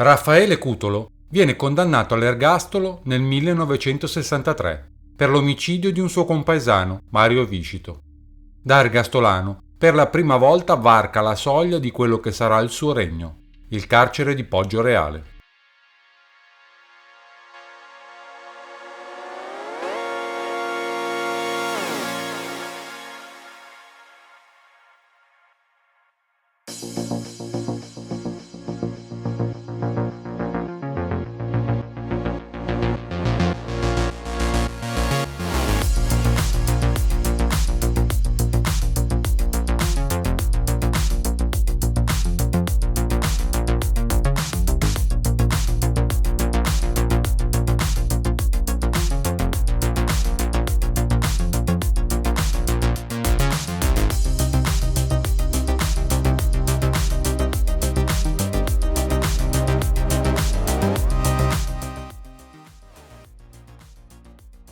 Raffaele Cutolo viene condannato all'ergastolo nel 1963 per l'omicidio di un suo compaesano, Mario Viscito. Da ergastolano, per la prima volta varca la soglia di quello che sarà il suo regno, il carcere di Poggioreale.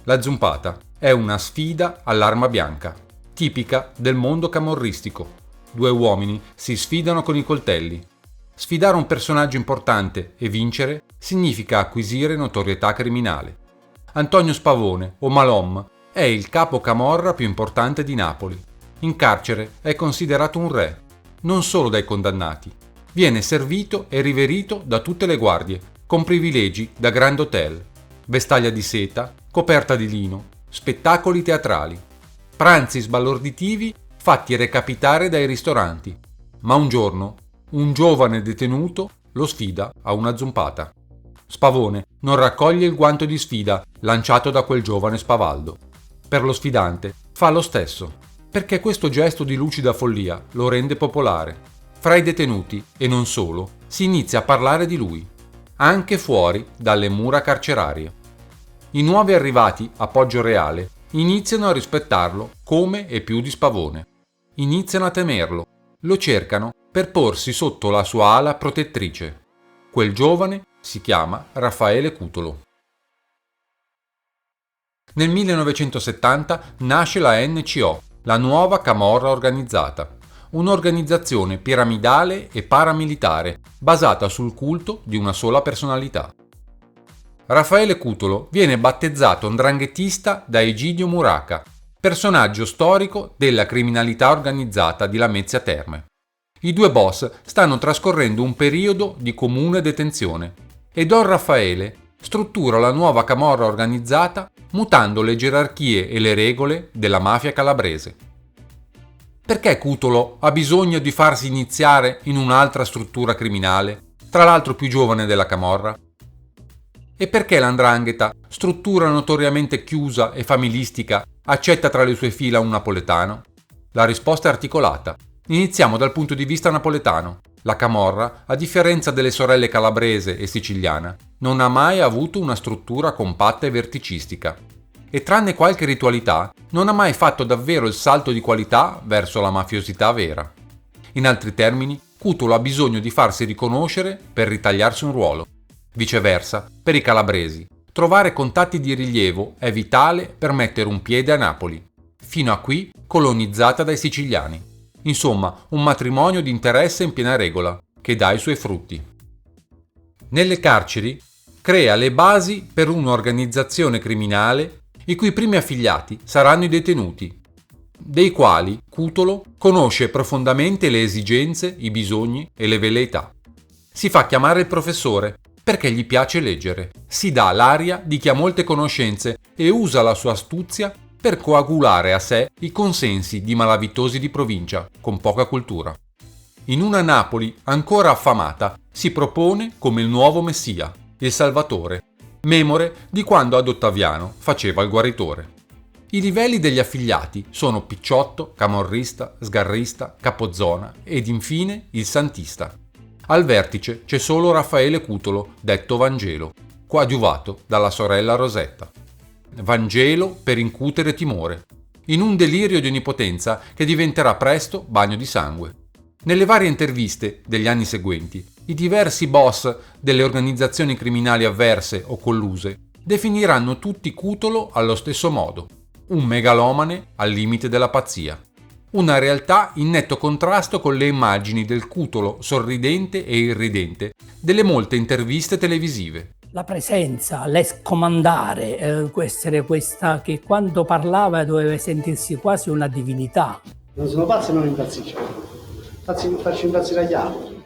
La zumpata è una sfida all'arma bianca, tipica del mondo camorristico. Due uomini si sfidano con i coltelli. Sfidare un personaggio importante e vincere significa acquisire notorietà criminale. Antonio Spavone, o Malom, è il capo camorra più importante di Napoli. In carcere è considerato un re, non solo dai condannati. Viene servito e riverito da tutte le guardie, con privilegi da Grand Hotel, vestaglia di seta, coperta di lino, spettacoli teatrali, pranzi sbalorditivi fatti recapitare dai ristoranti. Ma un giorno, un giovane detenuto lo sfida a una zumpata. Spavone non raccoglie il guanto di sfida lanciato da quel giovane spavaldo. Per lo sfidante fa lo stesso, perché questo gesto di lucida follia lo rende popolare. Fra i detenuti, e non solo, si inizia a parlare di lui, anche fuori dalle mura carcerarie. I nuovi arrivati a Poggioreale iniziano a rispettarlo come e più di Spavone. Iniziano a temerlo, lo cercano per porsi sotto la sua ala protettrice. Quel giovane si chiama Raffaele Cutolo. Nel 1970 nasce la NCO, la nuova camorra organizzata, un'organizzazione piramidale e paramilitare basata sul culto di una sola personalità. Raffaele Cutolo viene battezzato 'ndranghetista da Egidio Muraca, personaggio storico della criminalità organizzata di Lamezia Terme. I due boss stanno trascorrendo un periodo di comune detenzione e Don Raffaele struttura la nuova camorra organizzata mutando le gerarchie e le regole della mafia calabrese. Perché Cutolo ha bisogno di farsi iniziare in un'altra struttura criminale, tra l'altro più giovane della camorra? E perché l''ndrangheta, struttura notoriamente chiusa e familistica, accetta tra le sue fila un napoletano? La risposta è articolata. Iniziamo dal punto di vista napoletano. La camorra, a differenza delle sorelle calabrese e siciliana, non ha mai avuto una struttura compatta e verticistica. E tranne qualche ritualità, non ha mai fatto davvero il salto di qualità verso la mafiosità vera. In altri termini, Cutolo ha bisogno di farsi riconoscere per ritagliarsi un ruolo. Viceversa, per i calabresi, trovare contatti di rilievo è vitale per mettere un piede a Napoli, fino a qui colonizzata dai siciliani. Insomma, un matrimonio di interesse in piena regola, che dà i suoi frutti. Nelle carceri crea le basi per un'organizzazione criminale i cui primi affiliati saranno i detenuti, dei quali Cutolo conosce profondamente le esigenze, i bisogni e le velleità. Si fa chiamare il professore perché gli piace leggere, si dà l'aria di chi ha molte conoscenze e usa la sua astuzia per coagulare a sé i consensi di malavitosi di provincia con poca cultura. In una Napoli ancora affamata si propone come il nuovo messia, il salvatore, memore di quando ad Ottaviano faceva il guaritore. I livelli degli affiliati sono picciotto, camorrista, sgarrista, capozona ed infine il santista. Al vertice c'è solo Raffaele Cutolo, detto Vangelo, coadiuvato dalla sorella Rosetta. Vangelo per incutere timore, in un delirio di onnipotenza che diventerà presto bagno di sangue. Nelle varie interviste degli anni seguenti, i diversi boss delle organizzazioni criminali avverse o colluse definiranno tutti Cutolo allo stesso modo, un megalomane al limite della pazzia. Una realtà in netto contrasto con le immagini del Cutolo sorridente e irridente delle molte interviste televisive. La presenza, l'escomandare, essere questa che quando parlava doveva sentirsi quasi una divinità. Non sono pazzi e non impazziscono. Faccio impazzire agli altri.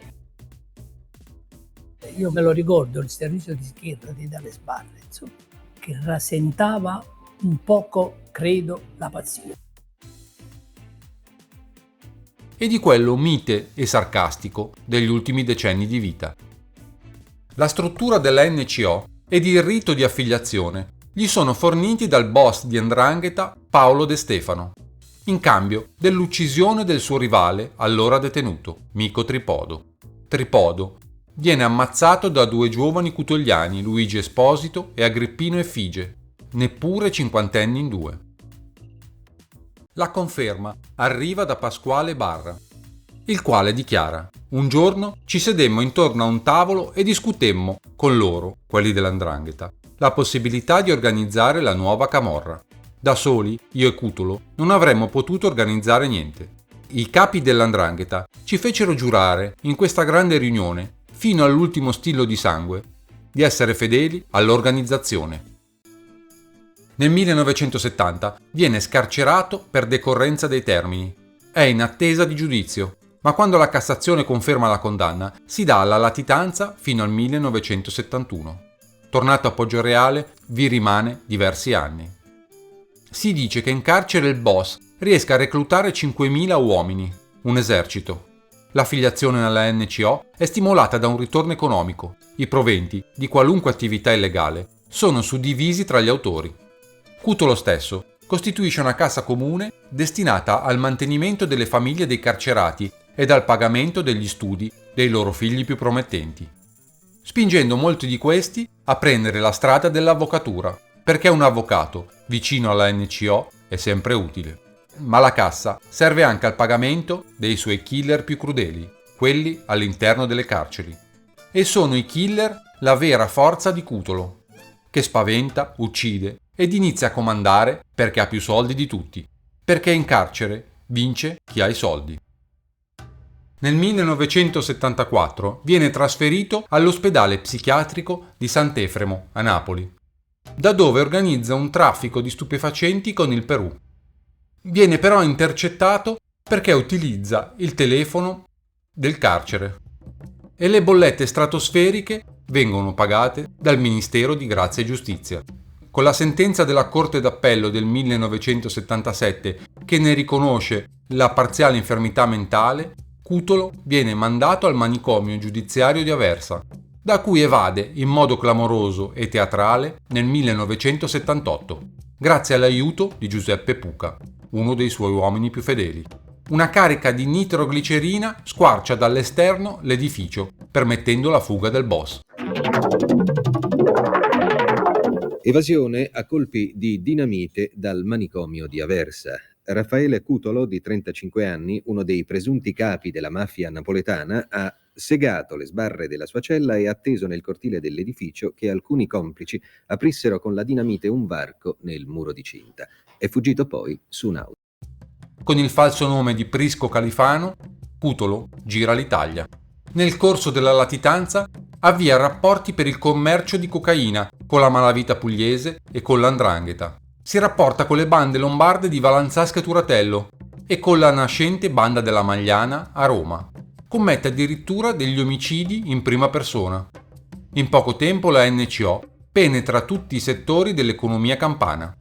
Io me lo ricordo, il servizio di schierra di Dalle Sbarre, insomma, che rasentava un poco, credo, la pazzia. E di quello mite e sarcastico degli ultimi decenni di vita. La struttura della NCO ed il rito di affiliazione gli sono forniti dal boss di 'Ndrangheta Paolo De Stefano, in cambio dell'uccisione del suo rivale allora detenuto, Mico Tripodo. Tripodo viene ammazzato da due giovani cutogliani, Luigi Esposito e Agrippino Effige, neppure cinquantenni in due. La conferma arriva da Pasquale Barra, il quale dichiara: un giorno ci sedemmo intorno a un tavolo e discutemmo con loro, quelli dell''Ndrangheta, la possibilità di organizzare la nuova camorra. Da soli, io e Cutolo, non avremmo potuto organizzare niente. I capi dell''Ndrangheta ci fecero giurare in questa grande riunione, fino all'ultimo stillo di sangue, di essere fedeli all'organizzazione. Nel 1970 viene scarcerato per decorrenza dei termini. È in attesa di giudizio, ma quando la Cassazione conferma la condanna, si dà la latitanza fino al 1971. Tornato a Poggioreale, vi rimane diversi anni. Si dice che in carcere il boss riesca a reclutare 5.000 uomini, un esercito. L'affiliazione alla NCO è stimolata da un ritorno economico. I proventi di qualunque attività illegale sono suddivisi tra gli autori. Cutolo stesso costituisce una cassa comune destinata al mantenimento delle famiglie dei carcerati ed al pagamento degli studi dei loro figli più promettenti, spingendo molti di questi a prendere la strada dell'avvocatura, perché un avvocato vicino alla NCO è sempre utile. Ma la cassa serve anche al pagamento dei suoi killer più crudeli, quelli all'interno delle carceri. E sono i killer la vera forza di Cutolo, che spaventa, uccide ed inizia a comandare perché ha più soldi di tutti, perché in carcere vince chi ha i soldi. Nel 1974 viene trasferito all'ospedale psichiatrico di Sant'Efremo a Napoli, da dove organizza un traffico di stupefacenti con il Perù. Viene però intercettato perché utilizza il telefono del carcere e le bollette stratosferiche vengono pagate dal Ministero di Grazia e Giustizia. Con la sentenza della Corte d'Appello del 1977 che ne riconosce la parziale infermità mentale, Cutolo viene mandato al manicomio giudiziario di Aversa, da cui evade in modo clamoroso e teatrale nel 1978, grazie all'aiuto di Giuseppe Puca, uno dei suoi uomini più fedeli. Una carica di nitroglicerina squarcia dall'esterno l'edificio, permettendo la fuga del boss. Evasione a colpi di dinamite dal manicomio di Aversa. Raffaele Cutolo, di 35 anni, uno dei presunti capi della mafia napoletana, ha segato le sbarre della sua cella e atteso nel cortile dell'edificio che alcuni complici aprissero con la dinamite un varco nel muro di cinta. È fuggito poi su un'auto. Con il falso nome di Prisco Califano, Cutolo gira l'Italia. Nel corso della latitanza avvia rapporti per il commercio di cocaina con la malavita pugliese e con l''Ndrangheta. Si rapporta con le bande lombarde di Valanzasca e Turatello e con la nascente banda della Magliana a Roma. Commette addirittura degli omicidi in prima persona. In poco tempo la NCO penetra tutti i settori dell'economia campana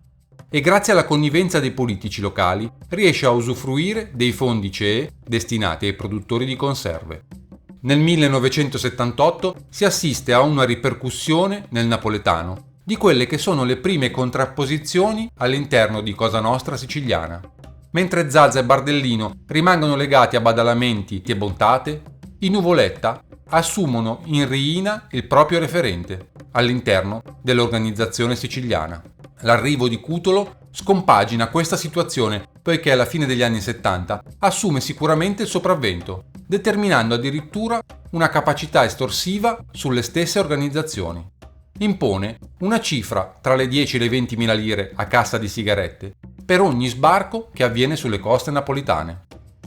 e grazie alla connivenza dei politici locali riesce a usufruire dei fondi CEE destinati ai produttori di conserve. Nel 1978 si assiste a una ripercussione nel napoletano di quelle che sono le prime contrapposizioni all'interno di Cosa Nostra siciliana. Mentre Zazza e Bardellino rimangono legati a badalamenti e bontate, i Nuvoletta assumono in Riina il proprio referente all'interno dell'organizzazione siciliana. L'arrivo di Cutolo scompagina questa situazione poiché alla fine degli anni 70 assume sicuramente il sopravvento, determinando addirittura una capacità estorsiva sulle stesse organizzazioni. Impone una cifra tra le 10 e le 20.000 lire a cassa di sigarette per ogni sbarco che avviene sulle coste napolitane.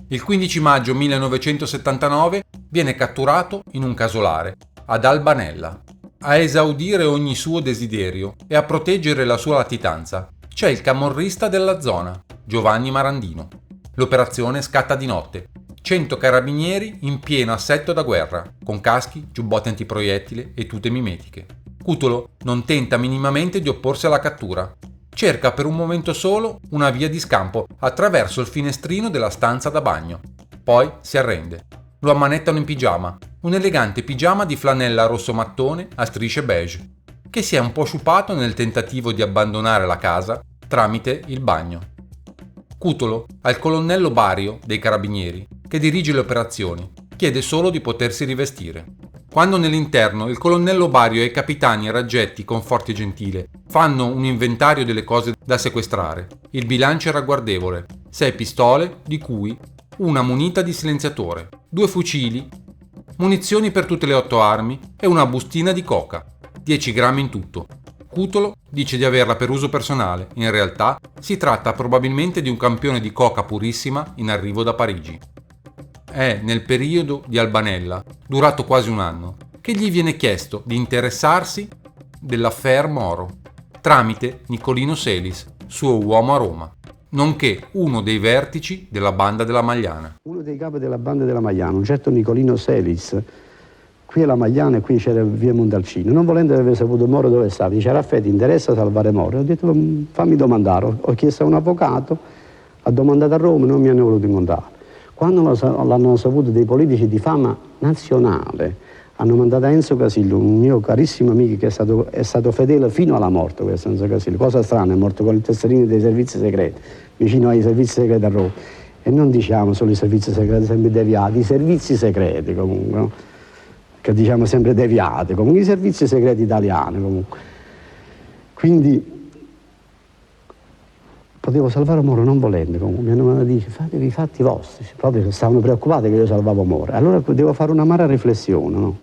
Il 15 maggio 1979 viene catturato in un casolare ad Albanella. A esaudire ogni suo desiderio e a proteggere la sua latitanza c'è il camorrista della zona, Giovanni Marandino. L'operazione scatta di notte. 100 carabinieri in pieno assetto da guerra, con caschi, giubbotti antiproiettile e tute mimetiche. Cutolo non tenta minimamente di opporsi alla cattura. Cerca per un momento solo una via di scampo attraverso il finestrino della stanza da bagno. Poi si arrende. Lo ammanettano in pigiama, un elegante pigiama di flanella rosso mattone a strisce beige, che si è un po' sciupato nel tentativo di abbandonare la casa tramite il bagno. Cutolo al colonnello Bario dei Carabinieri, che dirige le operazioni, chiede solo di potersi rivestire. Quando nell'interno il colonnello Bario e i capitani Raggetti, Conforti e Gentile fanno un inventario delle cose da sequestrare, il bilancio è ragguardevole: 6 pistole, di cui una munita di silenziatore, 2 fucili, munizioni per tutte le 8 armi e una bustina di coca, 10 grammi in tutto. Cutolo dice di averla per uso personale, in realtà si tratta probabilmente di un campione di coca purissima in arrivo da Parigi. È nel periodo di Albanella, durato quasi un anno, che gli viene chiesto di interessarsi dell'affaire Moro, tramite Nicolino Selis, suo uomo a Roma, nonché uno dei vertici della banda della Magliana. Uno dei capi della banda della Magliana, un certo Nicolino Selis, qui alla Magliana e qui c'era via Montalcino, non volendo aver saputo Moro dove stava, dice: Raffè, interessa salvare Moro? Ho detto: fammi domandare. Ho chiesto a un avvocato, ha domandato a Roma, non mi hanno voluto incontrare. Quando l'hanno saputo dei politici di fama nazionale, hanno mandato a Enzo Casillo, un mio carissimo amico che è stato fedele fino alla morte, questo Enzo Casillo. Cosa strana, è morto con il tesserino dei servizi segreti, vicino ai servizi segreti a Roma. E non diciamo solo i servizi segreti sempre deviati, i servizi segreti comunque, no? Che diciamo sempre deviati, comunque i servizi segreti italiani comunque. Quindi potevo salvare Moro non volendo, comunque. Mi hanno mandato a dire: fatevi i fatti vostri, proprio stavano preoccupati che io salvavo Moro. Allora devo fare un'amara riflessione, no?